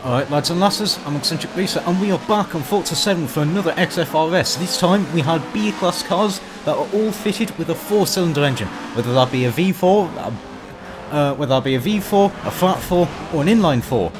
Alright lads and lasses, I'm Xcentric Racer and we are back on Forza 7 for another XFRS. This time we had B-class cars that are all fitted with a 4-cylinder engine, whether that be a V4, a flat 4 or an inline 4.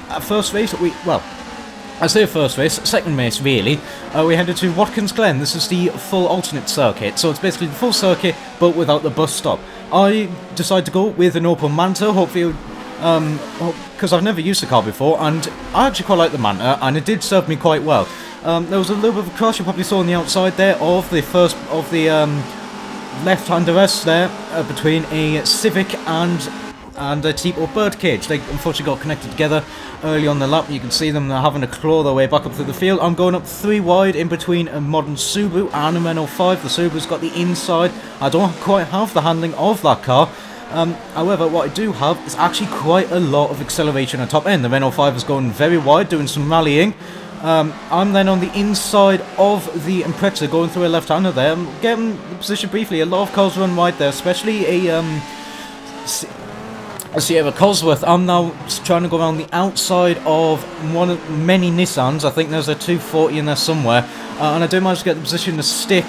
At first race, I say first race, second race really, we headed to Watkins Glen. This is the full alternate circuit, so it's basically the full circuit but without the bus stop. I decided to go with an Opel Manta, hopefully because I've never used the car before, and I actually quite like the Manta, and it did serve me quite well. There was a little bit of a crash you probably saw on the outside there of the left-hand arrest there between a Civic and a Tipo birdcage. They unfortunately got connected together early on the lap. You can see them having to claw their way back up through the field. I'm going up 3 wide in between a modern Subaru and a Renault 5. The Subaru's got the inside. I don't quite have the handling of that car. However, what I do have is actually quite a lot of acceleration at top end. The Renault 5 is going very wide, doing some rallying. I'm then on the inside of the Impreza, going through a left-hander there. I'm getting the position briefly. A lot of cars run wide there, especially a Sierra Cosworth. I'm now trying to go around the outside of one of many Nissans. I think there's a 240 in there somewhere. And I do manage to get the position to stick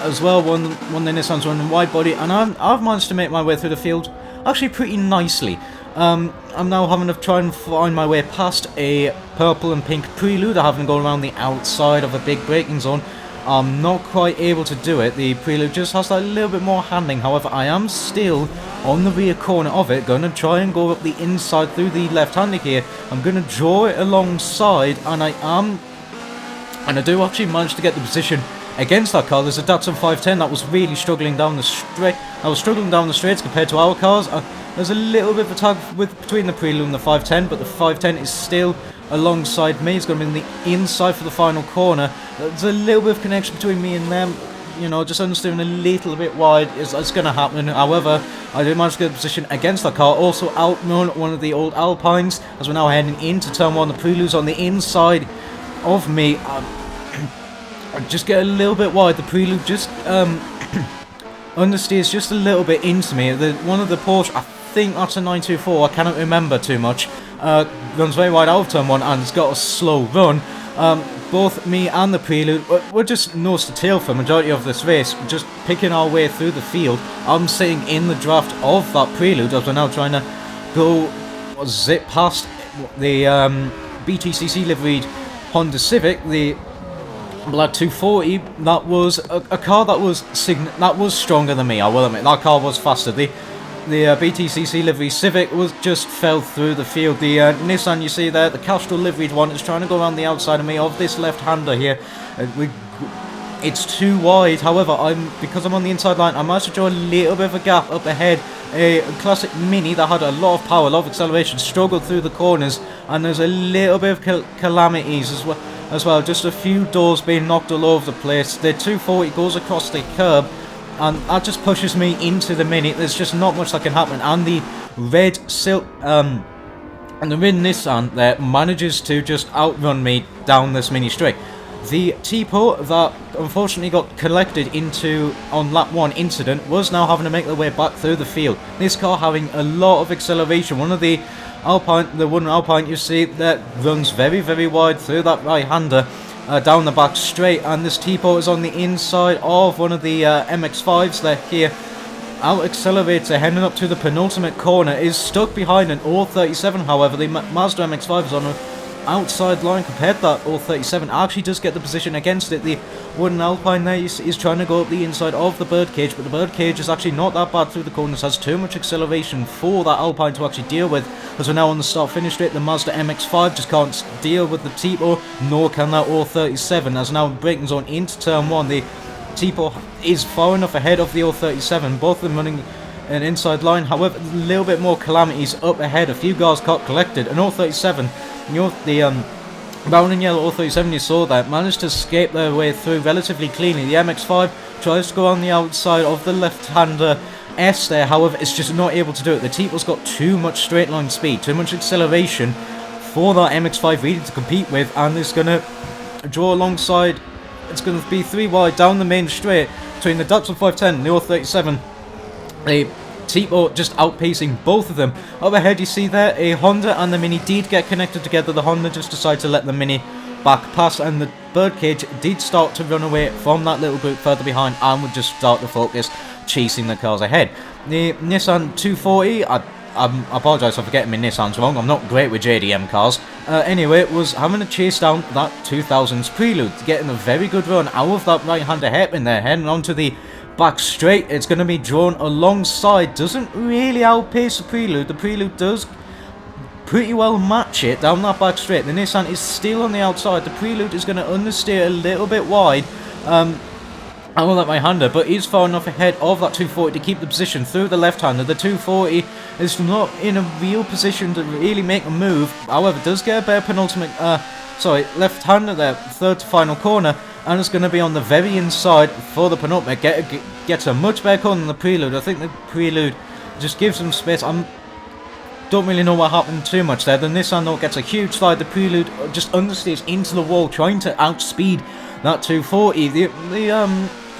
as well. One of the Nissans running wide body, and I've managed to make my way through the field actually pretty nicely. I'm now having to try and find my way past a purple and pink Prelude. I haven't gone around the outside of a big braking zone. I'm not quite able to do it. The Prelude just has that little bit more handling. However, I am still on the rear corner of it, going to try and go up the inside through the left-hander here. I'm going to draw it alongside, and I do actually manage to get the position against that car. There's a Datsun 510 that was really struggling down the straight. I was struggling down the straights compared to our cars. There's a little bit of a tug between the Prelude and the 510, but the 510 is still alongside me. It's going to be in the inside for the final corner. There's a little bit of connection between me and them. You know, just understeering a little bit wide is going to happen. However, I do manage to get a position against that car. Also outrun one of the old Alpines as we're now heading into turn 1. The Prelude's on the inside of me. I just get a little bit wide. The Prelude just understeers just a little bit into me. One of the Porsche, I think that's a 924, I cannot remember too much, runs very wide out of turn 1 and it's got a slow run. Both me and the Prelude, we're just nose to tail for the majority of this race, just picking our way through the field. I'm sitting in the draft of that Prelude as we're now trying to go zip past the BTCC liveried Honda Civic, the Black 240. That was a car that was stronger than me, I will admit. That car was faster. The BTCC livery Civic just fell through the field. The Nissan you see there, the Castrol liveried one, is trying to go around the outside of me of this left-hander here. It's too wide. However, because I'm on the inside line, I managed to draw a little bit of a gap up ahead. A classic Mini that had a lot of power, a lot of acceleration, struggled through the corners, and there's a little bit of calamities as well. Just a few doors being knocked all over the place. The 240 goes across the curb, and that just pushes me into the Mini. There's just not much that can happen, and the red Nissan there manages to just outrun me down this Mini straight. The Tipo that unfortunately got collected into on lap 1 incident was now having to make their way back through the field. This car having a lot of acceleration. One of the wooden Alpine you see that runs very, very wide through that right-hander down the back straight, and this Tipo is on the inside of one of the MX-5s there here. Out accelerator heading up to the penultimate corner, is stuck behind an O37. However, the Mazda MX-5 is on an outside line compared to that O37. Actually does get the position against it. The wooden Alpine there is trying to go up the inside of the birdcage, but the birdcage is actually not that bad through the corners. Has too much acceleration for that Alpine to actually deal with. As we're now on the start-finish straight, the Mazda MX-5 just can't deal with the Tipo, nor can that O37. As now braking zone into turn 1, the Tipo is far enough ahead of the O37, both of them running an inside line. However, a little bit more calamities up ahead. A few cars got collected. An O37, the brown and yellow O37 you saw there, managed to escape their way through relatively cleanly. The MX-5 tries to go on the outside of the left-hander S there, however, it's just not able to do it. The Tipo's got too much straight line speed, too much acceleration for that MX-5 really to compete with, and it's going to draw alongside. It's going to be 3 wide down the main straight between the Datsun 510 and the O37. The Tipo just outpacing both of them. Overhead, you see there, a Honda and the Mini did get connected together. The Honda just decided to let the Mini back pass, and the birdcage did start to run away from that little group further behind and would just start to focus chasing the cars ahead. The Nissan 240, I apologise for getting my Nissans wrong, I'm not great with JDM cars. Anyway, was having to chase down that 2000s Prelude, getting a very good run out of that right-hander hairpin there, heading onto the back straight. It's going to be drawn alongside, doesn't really outpace the Prelude does pretty well match it down that back straight. The Nissan is still on the outside, the Prelude is going to understeer a little bit wide, I will let my hander, but he's far enough ahead of that 240 to keep the position through the left-hander. The 240 is not in a real position to really make a move, however, does get a better penultimate, left-hander there, third to final corner, and it's going to be on the very inside for the penultimate. Gets a much better corner than the Prelude. I think the Prelude just gives them space. Don't really know what happened too much there. The Nissan though gets a huge slide. The Prelude just understeers into the wall, trying to outspeed that 240.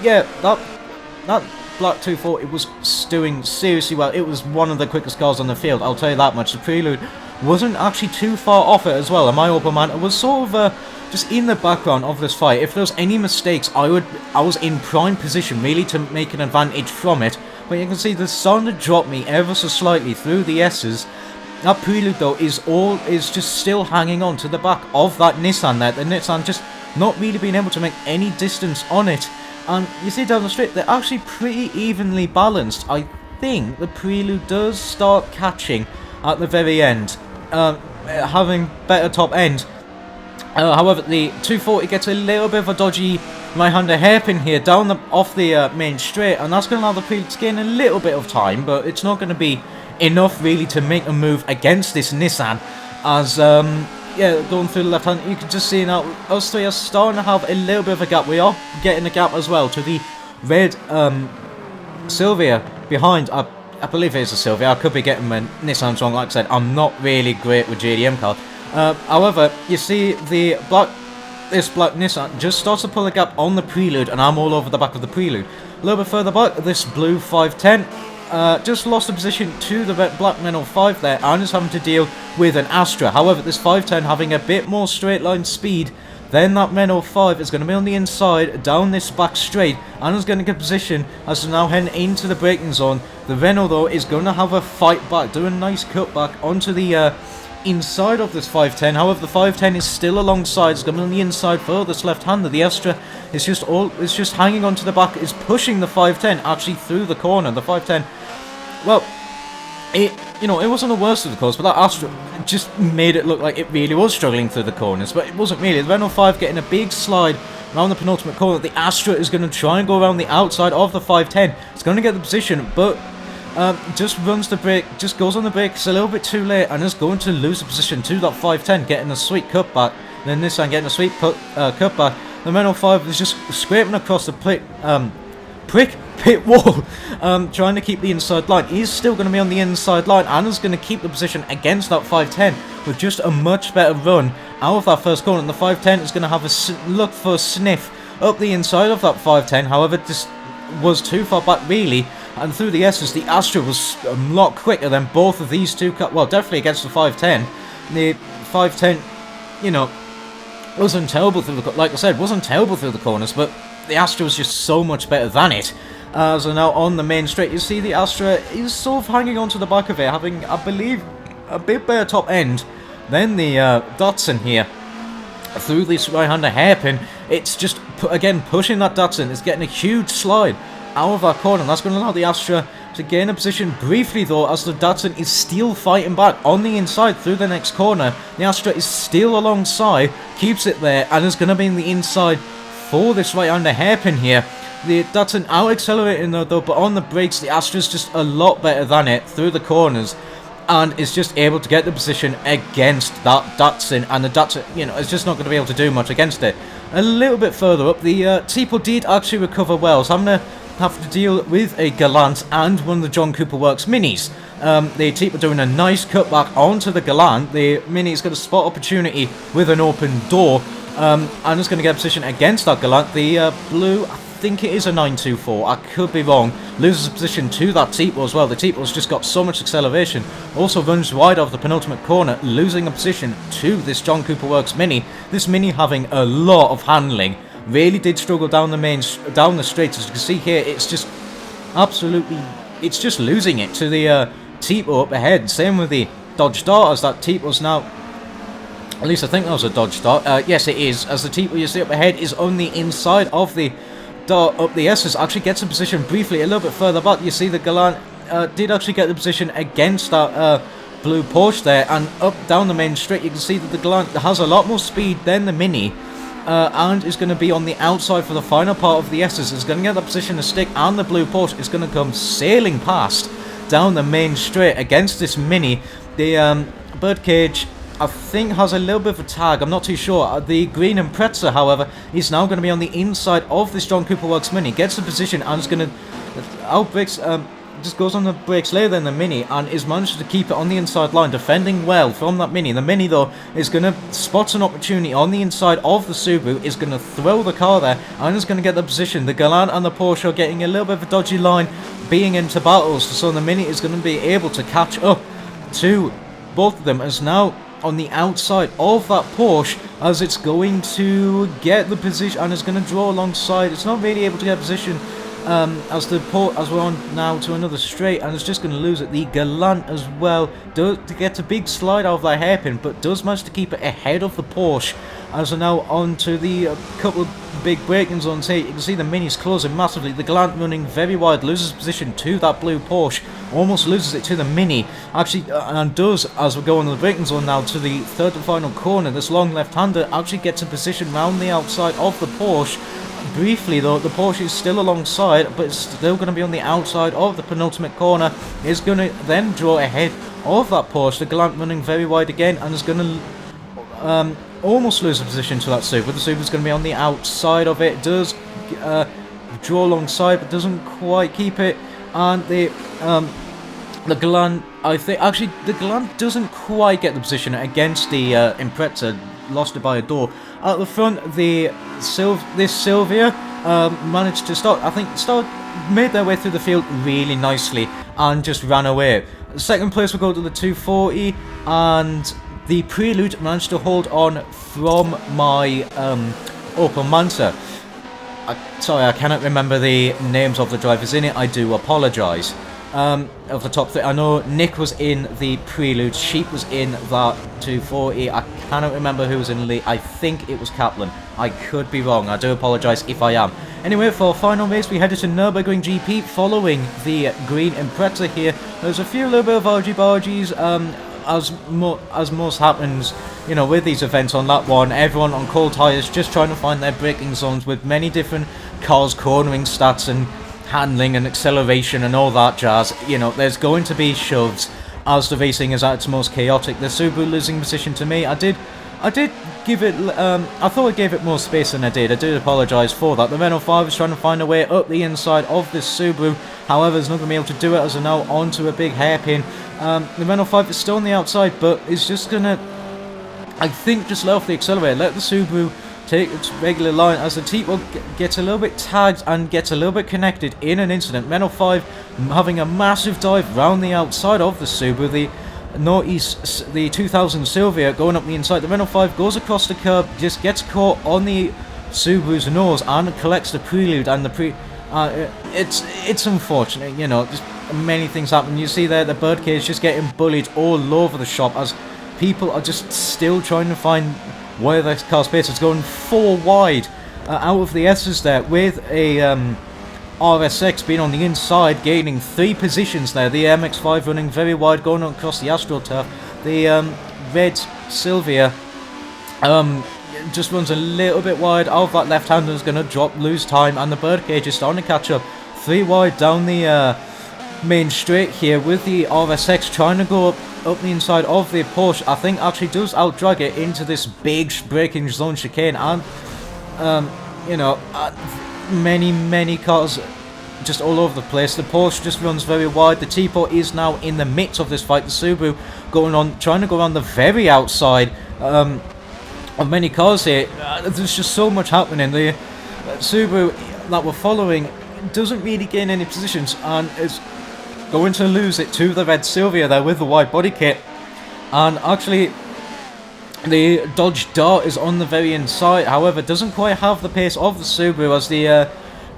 That black 240 was doing seriously well. It was one of the quickest cars on the field, I'll tell you that much. The Prelude wasn't actually too far off it as well, and my Opel man was sort of just in the background of this fight. If there was any mistakes, I was in prime position really to make an advantage from it. But you can see the starting to drop me ever so slightly through the S's. That Prelude though is just still hanging on to the back of that Nissan there. The Nissan just not really being able to make any distance on it. And you see down the straight, they're actually pretty evenly balanced. I think the Prelude does start catching at the very end, having better top end. However, the 240 gets a little bit of a dodgy right-hander hairpin here down off the main straight, and that's going to allow the Prelude to gain a little bit of time, but it's not going to be enough really to make a move against this Nissan. As going through the left hand, you can just see now us three are starting to have a little bit of a gap. We are getting a gap as well to the red Silvia behind. I believe it is a Silvia. I could be getting my Nissans wrong. Like I said, I'm not really great with JDM cars. However, you see this black Nissan just starts to pull a gap on the Prelude, and I'm all over the back of the Prelude. A little bit further back, this blue 510 just lost the position to the black Renault 5 there, and is having to deal with an Astra. However, this 510 having a bit more straight line speed than that Renault 5 is going to be on the inside down this back straight, and is going to get position as to now heading into the braking zone. The Renault though is going to have a fight back, do a nice cut back onto the inside of this 510. However, the 510 is still alongside. It's going to be on the inside for this left-hander. The Astra is just hanging onto the back. Is pushing the 510 actually through the corner. The 510, well, it wasn't the worst of the course, but that Astra just made it look like it really was struggling through the corners. But it wasn't really. The Renault 5 getting a big slide around the penultimate corner. The Astra is going to try and go around the outside of the 510. It's going to get the position, but just runs the brake, just goes on the brakes a little bit too late, and is going to lose the position to that 510, getting a sweet cutback. Then Nissan getting a sweet cutback. The Renault 5 is just scraping across the pit wall, trying to keep the inside line. He's still going to be on the inside line, and is going to keep the position against that 510 with just a much better run out of that first corner. And the 510 is going to have a look for a sniff up the inside of that 510. However, this was too far back really, and through the S's, the Astra was a lot quicker than both of these two. Well, definitely against the 510. The 510, wasn't terrible through the, like I said, wasn't terrible through the corners, but the Astra was just so much better than it. So now on the main straight, you see the Astra is sort of hanging onto the back of it, having, I believe, a bit better top end than the Datsun here. Through this right-hander hairpin, it's just, again, pushing that Datsun. It's getting a huge slide out of that corner, and that's going to allow the Astra to gain a position briefly though, as the Datsun is still fighting back on the inside through the next corner. The Astra is still alongside, keeps it there, and is going to be in the inside for this right-hander hairpin here. The Datsun out accelerating though, but on the brakes, the Astra is just a lot better than it through the corners, and is just able to get the position against that Datsun, and the Datsun, is just not going to be able to do much against it. A little bit further up, the Tipo did actually recover well, so I'm going to have to deal with a Galant and one of the John Cooper Works Minis. The Tipo doing a nice cutback onto the Galant. The Mini is going to spot opportunity with an open door, and is going to get a position against that Galant. The blue, I think it is a 924. I could be wrong. Loses position to that Tipo as well. The Tipo's just got so much acceleration. Also runs wide of the penultimate corner, losing a position to this John Cooper Works Mini. This Mini having a lot of handling. Really did struggle down the straight. As you can see here, it's just absolutely, it's just losing it to the Tipo up ahead. Same with the Dodge Dart, as that Tipo's now, at least I think that was a Dodge Dart. Yes, it is, as the Tipo you see up ahead is on the inside of the Dart up the S's. Actually gets a position briefly a little bit further back. You see the Galant did actually get the position against that blue Porsche there, and up down the main straight you can see that the Galant has a lot more speed than the Mini. And is going to be on the outside for the final part of the S's. Is going to get that position to stick, and the blue Porsche is going to come sailing past down the main straight against this Mini. The birdcage, I think, has a little bit of a tag. I'm not too sure. The green Impreza, however, is now going to be on the inside of this John Cooper Works Mini. Gets the position and is going to outbrakes. Just goes on the brakes later than the Mini and is managed to keep it on the inside line, defending well from that Mini. The Mini, though, is going to spot an opportunity on the inside of the Subaru, is going to throw the car there and is going to get the position. The Galant and the Porsche are getting a little bit of a dodgy line, being into battles, so the Mini is going to be able to catch up to both of them, as now on the outside of that Porsche, as it's going to get the position and is going to draw alongside. It's not really able to get a position as we're on now to another straight, and it's just going to lose it. The Galant as well gets a big slide out of that hairpin, but does manage to keep it ahead of the Porsche. As we're now on to the couple of big braking zones here, you can see the Mini's closing massively. The Galant running very wide, loses position to that blue Porsche, almost loses it to the Mini, actually, and does, as we go on the braking zone now to the third and final corner. This long left-hander actually gets a position round the outside of the Porsche. Briefly though, the Porsche is still alongside, but it's still going to be on the outside of the penultimate corner. Is going to then draw ahead of that Porsche. The Galant running very wide again, and is going to almost lose the position to that Subaru. The Subaru's going to be on the outside of it. Does draw alongside, but doesn't quite keep it. And the Galant, I think, actually the Galant doesn't quite get the position against the Impreza. Lost it by a door. At the front, this Silvia managed to made their way through the field really nicely and just ran away. Second place will go to the 240, and the Prelude managed to hold on from my Opel Manta. Sorry, I cannot remember the names of the drivers in it. I do apologise. Of the top three, I know Nick was in the Prelude, Sheep was in that 240, I cannot remember who was in the, I think it was Kaplan. I could be wrong, I do apologise if I am. Anyway, for our final race, we headed to Nürburgring GP following the green Impreza here. There's a few little bit of argy-bargies, as most happens, you know, with these events on lap one. Everyone on cold tyres just trying to find their braking zones, with many different cars cornering stats and handling and acceleration and all that jazz. You know, there's going to be shoves as the racing is at its most chaotic. The Subaru losing position to me, I did give it, I thought I gave it more space than I did. I do apologise for that. The Renault 5 is trying to find a way up the inside of this Subaru, however it's not going to be able to do it, as they're now onto a big hairpin. The Renault 5 is still on the outside, but it's just going to, I think, just let off the accelerator, let the Subaru take its regular line, as the Tipo gets a little bit tagged and gets a little bit connected in an incident. Renault 5 having a massive dive round the outside of the Subaru. The Northeast, the 2000 Silvia going up the inside. The Renault 5 goes across the curb, just gets caught on the Subaru's nose and collects the Prelude, and the it's unfortunate, you know, just many things happen. You see there the birdcage just getting bullied all over the shop, as people are just still trying to find where the car space is, going 4 wide out of the S's there, with a RSX being on the inside, gaining 3 positions there. The MX-5 running very wide, going across the AstroTurf. The red Silvia just runs a little bit wide out of that left-hander, is going to lose time, and the birdcage is starting to catch up. 3 wide down the main straight here, with the RSX trying to go up the inside of the Porsche. I think actually does outdrag it into this big braking zone chicane, and you know, many cars just all over the place. The Porsche just runs very wide. The Tipo is now in the midst of this fight. The Subaru trying to go around the very outside of many cars here. There's just so much happening. The Subaru that were following doesn't really gain any positions and is going to lose it to the red Silvia there with the wide body kit. And actually, the Dodge Dart is on the very inside, however, doesn't quite have the pace of the Subaru as the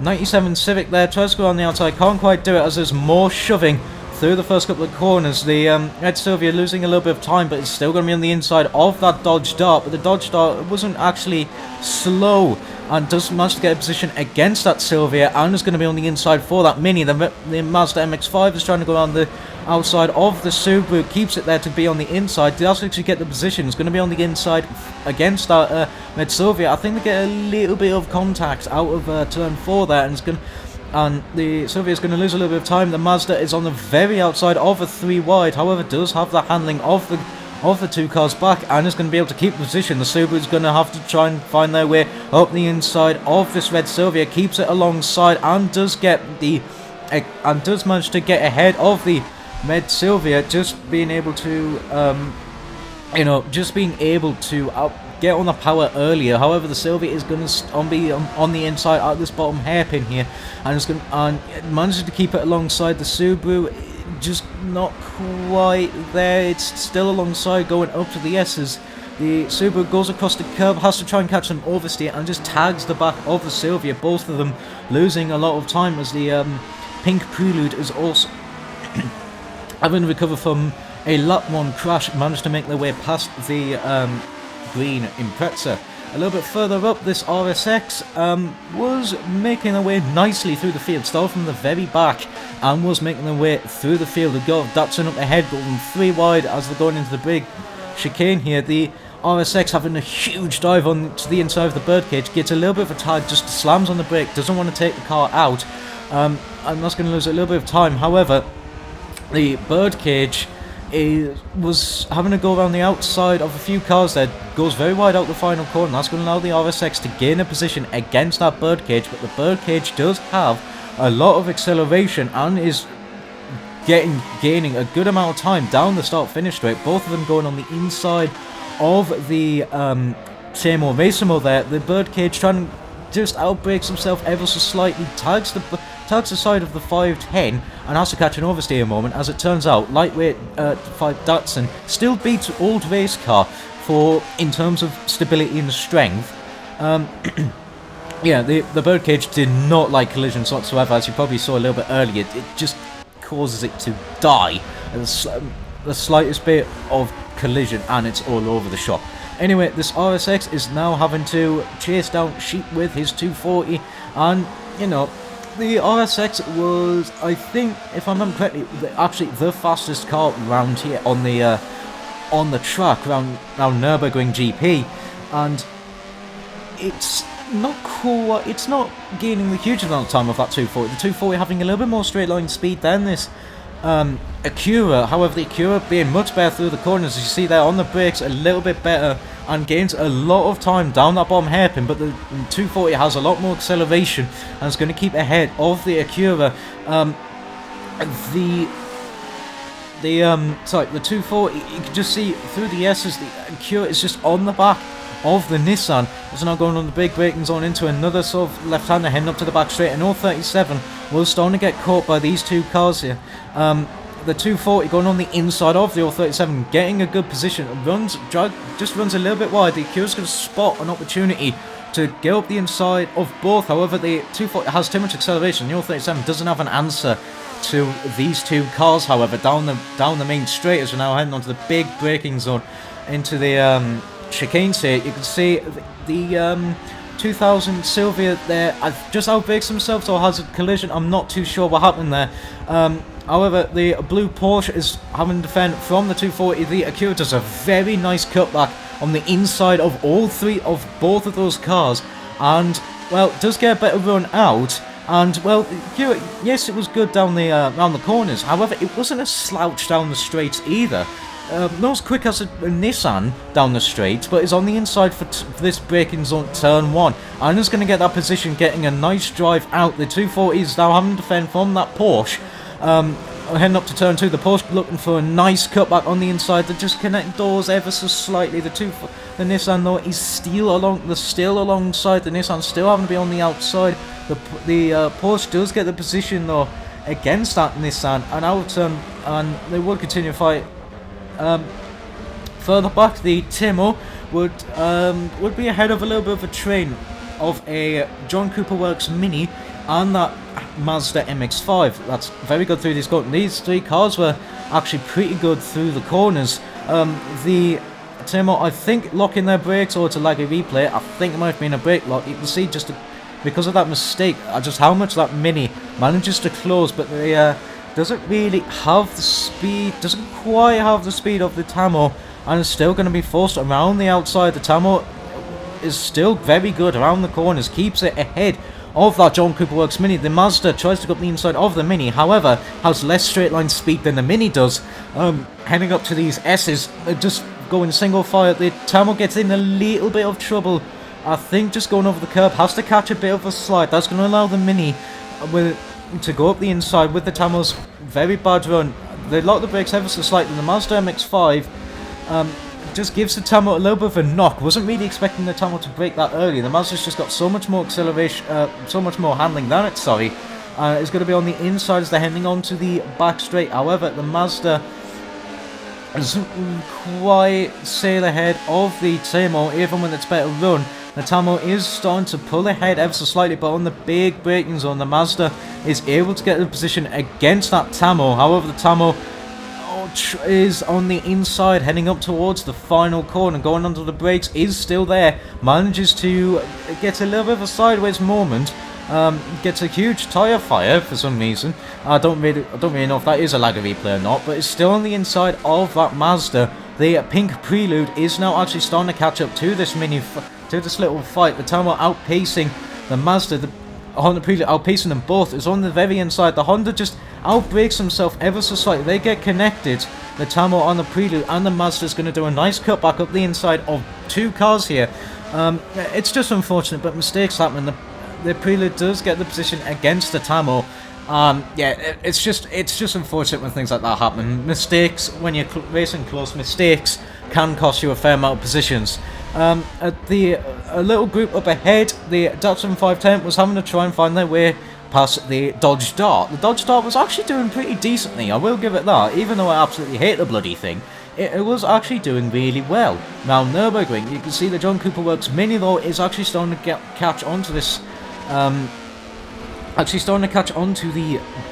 97 Civic there tries to go on the outside, can't quite do it as there's more shoving through the first couple of corners. The red Silvia losing a little bit of time, but it's still going to be on the inside of that Dodge Dart, but the Dodge Dart wasn't actually slow and does manage to get a position against that Silvia and is going to be on the inside for that Mini. The Mazda MX-5 is trying to go around the outside of the Subaru, keeps it there to be on the inside. Does actually get the position, it's going to be on the inside against that red Silvia. I think they get a little bit of contact out of turn 4 there, and it's going to, and the Silvia is going to lose a little bit of time. The Mazda is on the very outside of a 3 wide, however does have the handling of the two cars back and is going to be able to keep position. The Subaru is going to have to try and find their way up the inside of this red Silvia, keeps it alongside and does manage to get ahead of the red Silvia, just being able to get on the power earlier. However, the Silvia is going to be on the inside at this bottom hairpin here, and it's manages to keep it alongside the Subaru. Just not quite there. It's still alongside, going up to the S's. The Subaru goes across the curb, has to try and catch an oversteer, and just tags the back of the Silvia. Both of them losing a lot of time as the pink Prelude is also having to recover from a lap 1 crash, managed to make their way past the green Impreza. A little bit further up, this RSX was making their way nicely through the field, started from the very back and was making their way through the field. The Golf Datsun up ahead, going 3 wide as they're going into the big chicane here. The RSX having a huge dive on to the inside of the birdcage, gets a little bit of a tag, just slams on the brake, doesn't want to take the car out, and that's going to lose a little bit of time. However, the birdcage was having to go around the outside of a few cars there, goes very wide out the final corner. That's going to allow the RSX to gain a position against that birdcage, but the birdcage does have a lot of acceleration and is gaining a good amount of time down the start-finish straight. Both of them going on the inside of the same old Racimo there. The birdcage trying to just outbrakes himself ever so slightly, tags the side of the 510 and has to catch an oversteer moment. As it turns out, lightweight 5 Datsun still beats old race car in terms of stability and strength. Yeah, the birdcage did not like collisions whatsoever, as you probably saw a little bit earlier. It just causes it to die at the slightest bit of collision and it's all over the shop. Anyway, this RSX is now having to chase down Sheep with his 240, and the RSX was, I think, if I remember correctly, actually the fastest car round here on the track around Nürburgring GP, and it's not gaining the huge amount of time of that 240. The 240 having a little bit more straight line speed than this Acura. However, the Acura being much better through the corners, as you see there on the brakes, a little bit better and gains a lot of time down that bottom hairpin, but the 240 has a lot more acceleration and is going to keep ahead of the Acura. The 240, you can just see through the S's, the Acura is just on the back of the Nissan. It's now going on the big braking zone into another sort of left-hander heading up to the back straight, and 037 was starting to get caught by these two cars here. The 240 going on the inside of the 037, getting a good position, just runs a little bit wide. The Acura's going to spot an opportunity to get up the inside of both. However, the 240 has too much acceleration. The 037 doesn't have an answer to these two cars. However, down the main straight, as we're now heading onto the big braking zone into the chicane here, you can see the 2000 Silvia there. I've just outbrakes himself, so has a collision. I'm not too sure what happened there. However, the blue Porsche is having to defend from the 240. The Acura does a very nice cutback on the inside of both of those cars, and well, does get a better run out. And well, the Acura, yes, it was good down the around the corners. However, it wasn't a slouch down the straights either. Not as quick as a Nissan down the straight, but is on the inside for this braking zone turn 1, and is going to get that position, getting a nice drive out. The 240 is now having to defend from that Porsche. heading up to turn 2. The Porsche looking for a nice cutback on the inside. They're just connecting doors ever so slightly. The Nissan though is still alongside the Nissan, still having to be on the outside. The Porsche does get the position though against that Nissan, and they will continue to fight. Further back, the Timo would be ahead of a little bit of a train of a John Cooper Works Mini and that Mazda MX-5. That's very good through these corners. These three cars were actually pretty good through the corners. The Timo, I think, locking their brakes, or to lag a replay, I think it might have been a brake lock. You can see just because of that mistake, just how much that Mini manages to close, but they doesn't really have the speed, doesn't quite have the speed of the Tamo, and is still going to be forced around the outside. The Tamo is still very good around the corners, keeps it ahead of that John Cooper Works Mini. The Mazda tries to go up the inside of the Mini, however, has less straight line speed than the Mini does. Heading up to these S's, just going single fire. The Tamo gets in a little bit of trouble. I think just going over the curb, has to catch a bit of a slide. That's going to allow the Mini to go up the inside with the Tamo's very bad run. They lock the brakes ever so slightly. The Mazda MX-5 just gives the Tamo a little bit of a knock. Wasn't really expecting the Tamo to brake that early. The Mazda's just got so much more acceleration, so much more handling than it, sorry. It's going to be on the inside as they're heading onto the back straight. However, the Mazda doesn't quite sail ahead of the Tamo, even when it's better run. The Tamo is starting to pull ahead ever so slightly, but on the big braking zone, the Mazda is able to get the position against that Tamo. However, the Tamo is on the inside, heading up towards the final corner, going under the brakes, is still there, manages to get a little bit of a sideways moment, gets a huge tyre fire for some reason. I don't really know if that is a lag replay or not, but it's still on the inside of that Mazda. The pink Prelude is now actually starting to catch up to this to this little fight. The Tamo outpacing the Mazda, the Honda Prelude outpacing them both, is on the very inside. The Honda just outbrakes himself ever so slightly. They get connected, the Tamo on the Prelude, and the Mazda's going to do a nice cutback up the inside of two cars here. It's just unfortunate, but mistakes happen. The Prelude does get the position against the Tamo. Yeah, it's just unfortunate when things like that happen. Mistakes, when you're racing close, mistakes can cost you a fair amount of positions. A little group up ahead, the Datsun 510 was having to try and find their way past the Dodge Dart. The Dodge Dart was actually doing pretty decently, I will give it that, even though I absolutely hate the bloody thing. It was actually doing really well. Now, Nürburgring, you can see the John Cooper Works Mini, though, is actually starting to catch onto this, the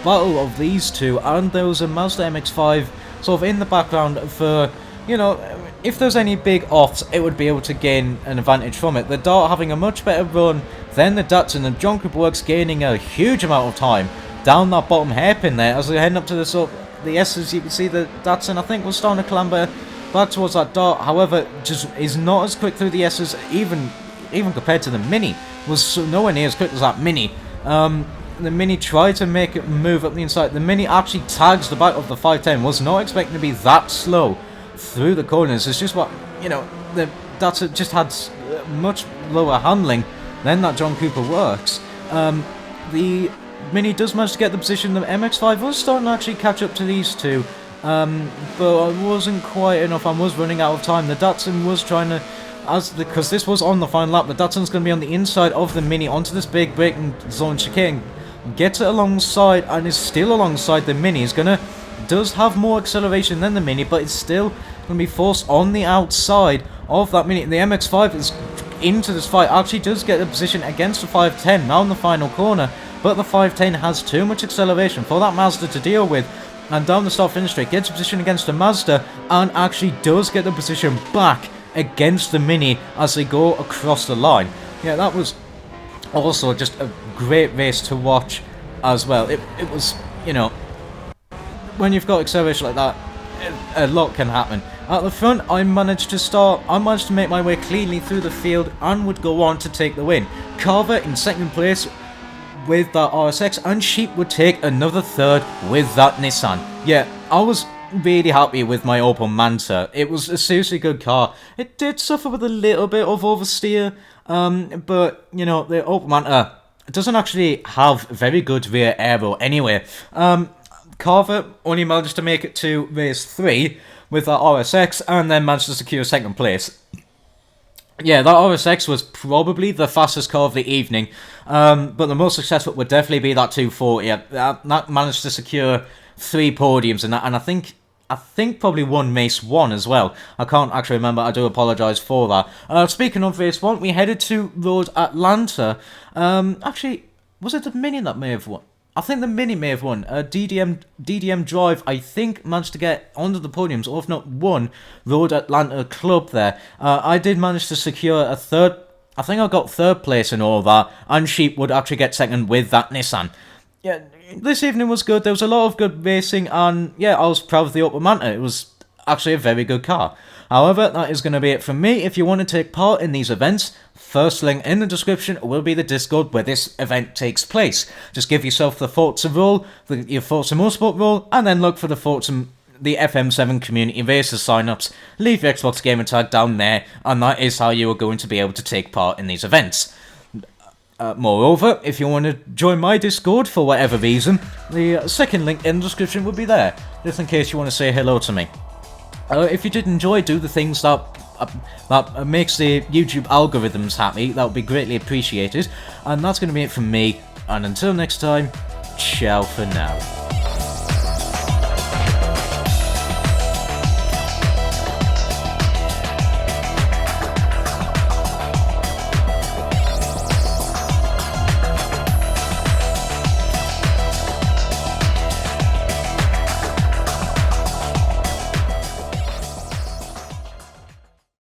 battle of these two, and there was a Mazda MX-5 sort of in the background for, you know, if there's any big offs, it would be able to gain an advantage from it. The Dart having a much better run than the Datsun, and John Cooper Works gaining a huge amount of time down that bottom hairpin there as they're heading up to the S's. You can see the Datsun, I think, was starting to clamber back towards that Dart. However, just is not as quick through the S's, even compared to the Mini. Was nowhere near as quick as that Mini. The Mini tried to make it move up the inside. The Mini actually tags the back of the 510. Was not expecting to be that slow through the corners. It's just what, you know, that's just had much lower handling than that John Cooper Works. The Mini does manage to get the position. The MX-5 was starting to actually catch up to these two, but it wasn't quite enough. I was running out of time. The Datsun was trying to, because this was on the final lap, the Datsun's going to be on the inside of the Mini onto this big braking zone chicane, gets it alongside and is still alongside the Mini. Does have more acceleration than the Mini, but it's still going to be forced on the outside of that Mini. The MX-5 is into this fight, actually does get the position against the 510 now in the final corner, but the 510 has too much acceleration for that Mazda to deal with, and down the start-finish straight gets a position against the Mazda and actually does get the position back against the Mini as they go across the line. Yeah, that was also just a great race to watch as well. It was, you know, when you've got acceleration like that, a lot can happen. At the front, I managed to make my way cleanly through the field and would go on to take the win. Carver in second place with that RSX, and Sheep would take another third with that Nissan. Yeah, I was really happy with my Opel Manta. It was a seriously good car. It did suffer with a little bit of oversteer, but, you know, the Opel Manta doesn't actually have very good rear aero anyway. Carver only managed to make it to race 3 with that RSX, and then managed to secure 2nd place. Yeah, that RSX was probably the fastest car of the evening, but the most successful would definitely be that 240. That managed to secure 3 podiums in that, and I think probably won race 1 as well. I can't actually remember, I do apologise for that. Speaking of race 1, we headed to Road Atlanta. Actually, was it the Mini that may have won? I think the Mini may have won. DDM Drive, I think, managed to get onto the podiums, or if not won, Road Atlanta Club there. I did manage to secure a 3rd. I think I got 3rd place in all of that, and Sheep would actually get 2nd with that Nissan. Yeah, this evening was good. There was a lot of good racing, and yeah, I was proud of the Opel Manta. It was actually a very good car. However, that is going to be it from me. If you want to take part in these events, first link in the description will be the Discord where this event takes place. Just give yourself the Forza role, your Forza Motorsport role, and then look for the FM7 Community Racer sign-ups. Leave your Xbox gamer tag down there, and that is how you are going to be able to take part in these events. Moreover, if you want to join my Discord for whatever reason, the second link in the description will be there, just in case you want to say hello to me. If you did enjoy, do the things that makes the YouTube algorithms happy. That would be greatly appreciated. And that's going to be it from me. And until next time, ciao for now.